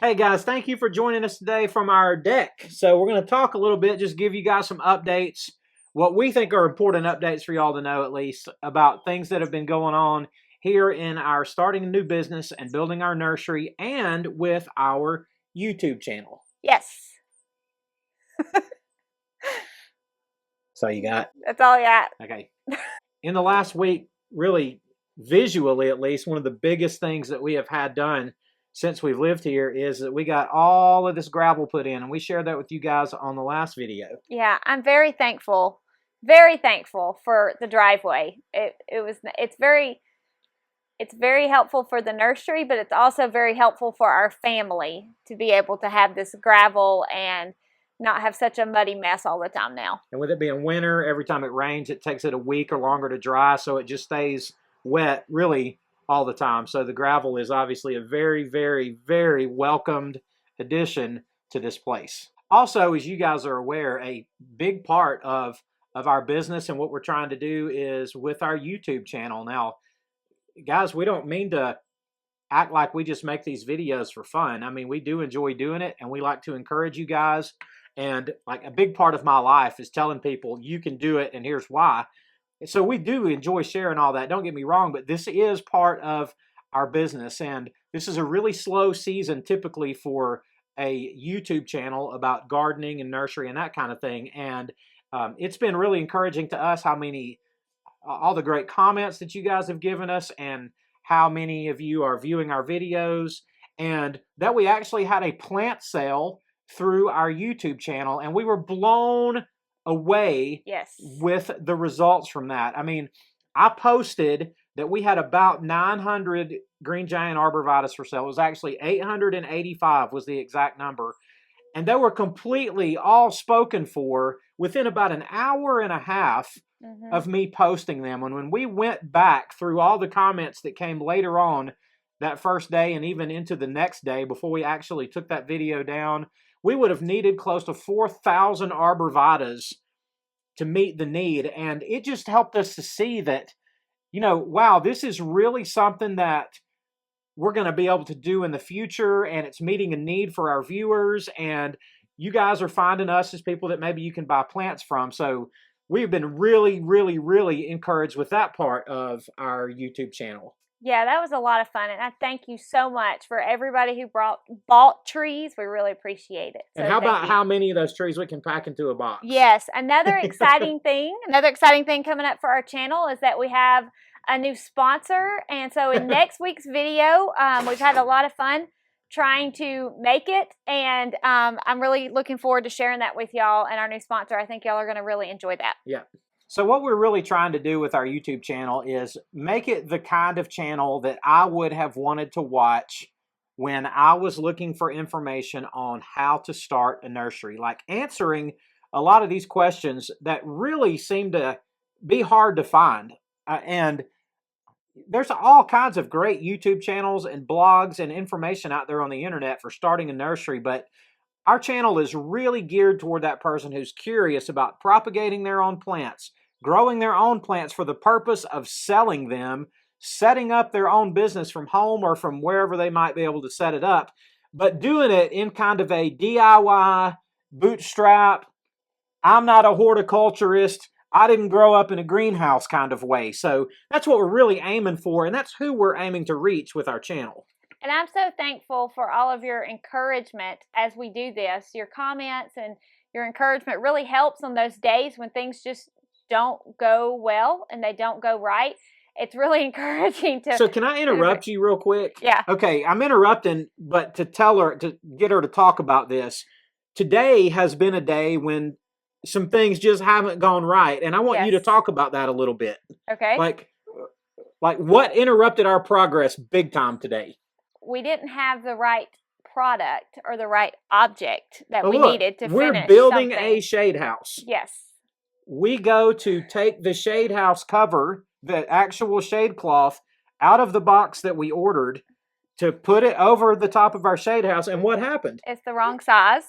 Hey guys, thank you for joining us today from our deck. So we're going to talk a little bit, just give you guys some updates, what we think are important updates for y'all to know at least about things that have been going on here in our starting a new business and building our nursery and with our YouTube channel. Yes. So you got? That's all I got. Okay. In the last week, really visually at least, one of the biggest things that we have had done since we've lived here is that we got all of this gravel put in, and we shared that with you guys on the last video. Yeah, I'm very thankful for the driveway. It's very helpful for the nursery, but it's also very helpful for our family to be able to have this gravel and not have such a muddy mess all the time now. And with it being winter, every time it rains, it takes it a week or longer to dry, so it just stays wet really all the time. So the gravel is obviously a very, very, very welcomed addition to this place. Also, as you guys are aware, a big part of our business and what we're trying to do is with our YouTube channel. Now, guys, we don't mean to act like we just make these videos for fun. I mean, we do enjoy doing it, and we like to encourage you guys. And like a big part of my life is telling people you can do it, and here's why. So we do enjoy sharing all that. Don't get me wrong, but this is part of our business, and this is a really slow season typically for a YouTube channel about gardening and nursery and that kind of thing. And it's been really encouraging to us how many, all the great comments that you guys have given us, and how many of you are viewing our videos, and that we actually had a plant sale through our YouTube channel, and we were blown away with the results from that. I mean, I posted that we had about 900 green giant arborvitaes for sale. It was actually 885 was the exact number. And they were completely all spoken for within about an hour and a half of me posting them. And when we went back through all the comments that came later on that first day and even into the next day before we actually took that video down, we would have needed close to 4,000 arborvitaes to meet the need. And it just helped us to see that, you know, wow, this is really something that we're going to be able to do in the future, and it's meeting a need for our viewers, and you guys are finding us as people that maybe you can buy plants from. So we've been really, really, really encouraged with that part of our YouTube channel. Yeah, that was a lot of fun, and I thank you so much for everybody who bought trees. We really appreciate it. And how about how many of those trees we can pack into a box? Yes, another exciting thing coming up for our channel is that we have a new sponsor, and so in next week's video, we've had a lot of fun trying to make it, and I'm really looking forward to sharing that with y'all and our new sponsor. I think y'all are going to really enjoy that. Yeah. So what we're really trying to do with our YouTube channel is make it the kind of channel that I would have wanted to watch when I was looking for information on how to start a nursery, like answering a lot of these questions that really seem to be hard to find. And there's all kinds of great YouTube channels and blogs and information out there on the internet for starting a nursery, but our channel is really geared toward that person who's curious about propagating their own plants, growing their own plants for the purpose of selling them, setting up their own business from home or from wherever they might be able to set it up, but doing it in kind of a DIY, bootstrap, I'm not a horticulturist, I didn't grow up in a greenhouse kind of way. So that's what we're really aiming for, and that's who we're aiming to reach with our channel. And I'm so thankful for all of your encouragement as we do this. Your comments and your encouragement really helps on those days when things just don't go well and they don't go right. It's really encouraging to... So can I interrupt you real quick? Yeah. Okay, I'm interrupting, but to tell her, to get her to talk about this, today has been a day when some things just haven't gone right, and I want you to talk about that a little bit. Okay. Like what interrupted our progress big time today? We didn't have the right product or the right object that we needed to finish. We're building a shade house. Yes. We go to take the shade house cover, the actual shade cloth, out of the box that we ordered to put it over the top of our shade house, and what happened? It's the wrong size.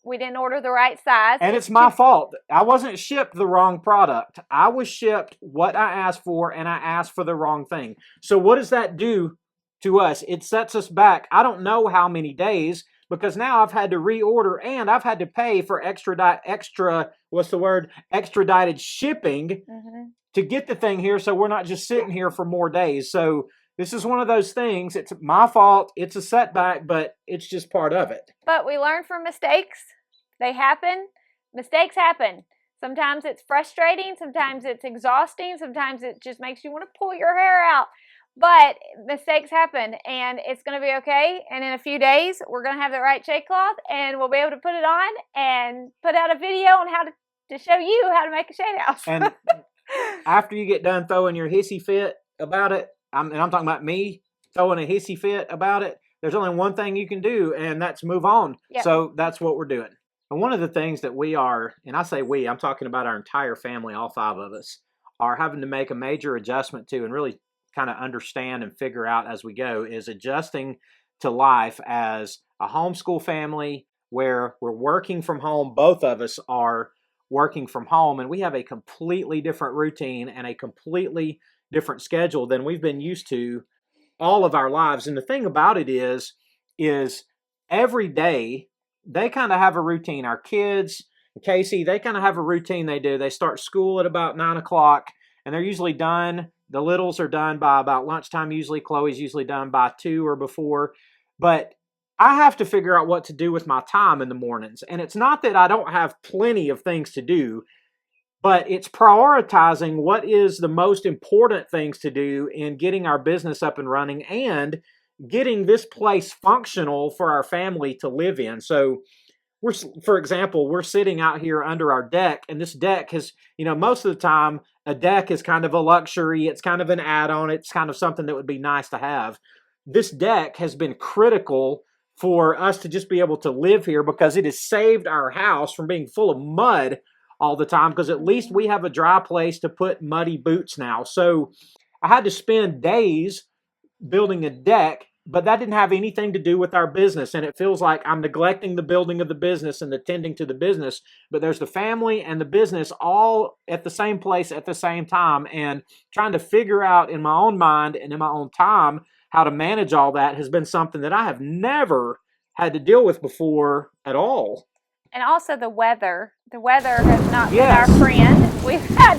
We didn't order the right size. And it's my fault. I wasn't shipped the wrong product. I was shipped what I asked for, and I asked for the wrong thing. So what does that do to us. It sets us back. I don't know how many days, because now I've had to reorder and I've had to pay for extradited shipping to get the thing here, so we're not just sitting here for more days. So this is one of those things. It's my fault. It's a setback, but it's just part of it. But we learn from mistakes. They happen. Mistakes happen. Sometimes it's frustrating. Sometimes it's exhausting. Sometimes it just makes you want to pull your hair out. But mistakes happen, and it's going to be okay. And in a few days, we're going to have the right shade cloth, and we'll be able to put it on and put out a video on how to show you how to make a shade house. And after you get done throwing your hissy fit about it, and I'm talking about me throwing a hissy fit about it, there's only one thing you can do, and that's move on. Yep. So that's what we're doing. And one of the things that we are, and I say we, I'm talking about our entire family, all 5 of us, are having to make a major adjustment to, and really kind of understand and figure out as we go, is adjusting to life as a homeschool family where we're working from home. Both of us are working from home, and we have a completely different routine and a completely different schedule than we've been used to all of our lives. And the thing about it is every day they kind of have a routine. Our kids, Casey, they kind of have a routine they do. They start school at about 9 o'clock, and they're usually done. The littles are done by about lunchtime usually. Chloe's usually done by 2 or before. But I have to figure out what to do with my time in the mornings. And it's not that I don't have plenty of things to do, but it's prioritizing what is the most important things to do in getting our business up and running and getting this place functional for our family to live in. So for example, we're sitting out here under our deck, and this deck has, most of the time, a deck is kind of a luxury. It's kind of an add-on. It's kind of something that would be nice to have. This deck has been critical for us to just be able to live here, because it has saved our house from being full of mud all the time, because at least we have a dry place to put muddy boots now. So I had to spend days building a deck, but that didn't have anything to do with our business. And it feels like I'm neglecting the building of the business and the tending to the business, but there's the family and the business all at the same place at the same time. And trying to figure out in my own mind and in my own time how to manage all that has been something that I have never had to deal with before at all. And also the weather. The weather has not been our friend. We've had,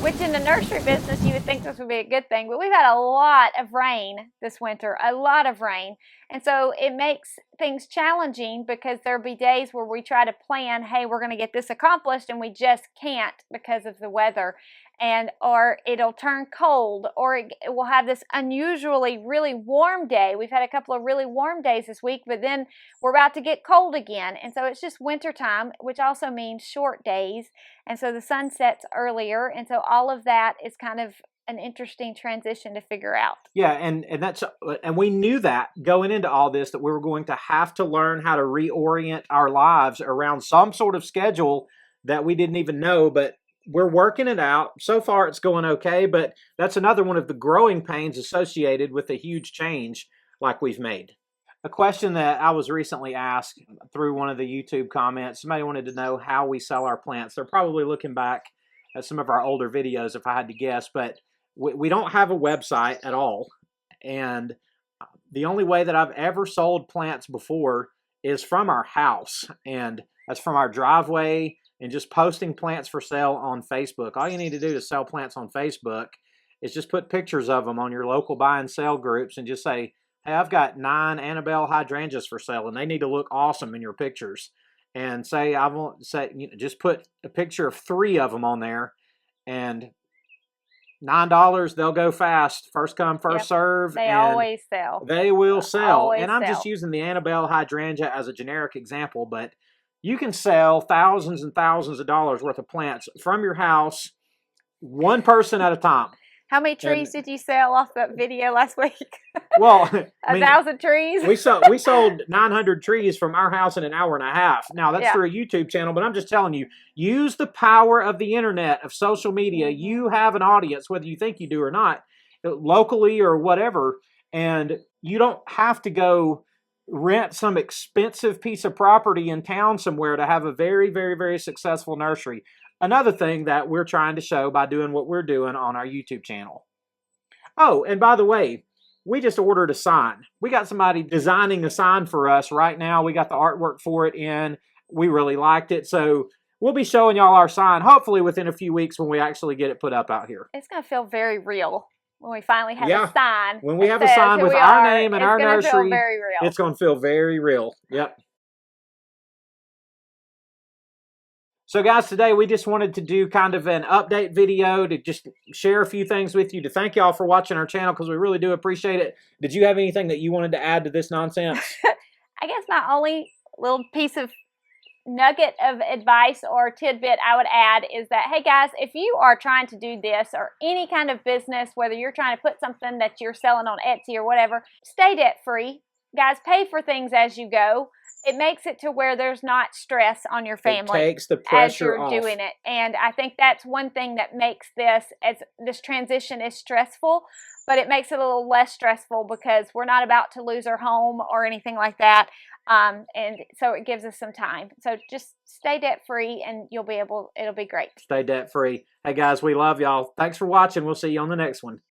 which in the nursery business you would think this would be a good thing, but we've had a lot of rain this winter, a lot of rain. And so it makes things challenging, because there'll be days where we try to plan, hey, we're going to get this accomplished, and we just can't because of the weather. Or it'll turn cold, or it will have this unusually really warm day. We've had a couple of really warm days this week, but then we're about to get cold again. And so it's just winter time, which also means short days. And so the sun sets earlier. And so all of that is kind of an interesting transition to figure out. Yeah, and we knew that going into all this, that we were going to have to learn how to reorient our lives around some sort of schedule that we didn't even know, but we're working it out. So far, it's going okay, but that's another one of the growing pains associated with a huge change like we've made. A question that I was recently asked through one of the YouTube comments, somebody wanted to know how we sell our plants. They're probably looking back at some of our older videos, if I had to guess, but we don't have a website at all. And the only way that I've ever sold plants before is from our house, and that's from our driveway, and just posting plants for sale on Facebook. All you need to do to sell plants on Facebook is just put pictures of them on your local buy and sell groups and just say, hey, I've got 9 Annabelle hydrangeas for sale, and they need to look awesome in your pictures. And say, just put a picture of 3 of them on there, and $9, they'll go fast. First come, first serve. They always sell. They will sell. Always and I'm sell. just using the Annabelle hydrangea as a generic example, but you can sell thousands and thousands of dollars worth of plants from your house, one person at a time. How many trees did you sell off that video last week? Well, 1,000 trees. We sold 900 trees from our house in an hour and a half. Now that's through a YouTube channel, but I'm just telling you, use the power of the internet, of social media. You have an audience, whether you think you do or not, locally or whatever, and you don't have to go rent some expensive piece of property in town somewhere to have a very, very, very successful nursery. Another thing that we're trying to show by doing what we're doing on our YouTube channel. Oh, and by the way, we just ordered a sign. We got somebody designing a sign for us right now. We got the artwork for it in. We really liked it. So we'll be showing y'all our sign, hopefully within a few weeks when we actually get it put up out here. It's going to feel very real when we finally have a sign. When we have a sign with our name and our nursery, feel very real. It's going to feel very real. Yep. So guys, today we just wanted to do kind of an update video to just share a few things with you, to thank y'all for watching our channel because we really do appreciate it. Did you have anything that you wanted to add to this nonsense? I guess my only little piece of nugget of advice or tidbit I would add is that, hey guys, if you are trying to do this or any kind of business, whether you're trying to put something that you're selling on Etsy or whatever, stay debt free. Guys, pay for things as you go. It makes it to where there's not stress on your family. It takes the pressure as you're doing it. And I think that's one thing that makes this transition is stressful, but it makes it a little less stressful because we're not about to lose our home or anything like that. And so it gives us some time. So just stay debt free and it'll be great. Stay debt free. Hey guys, we love y'all. Thanks for watching. We'll see you on the next one.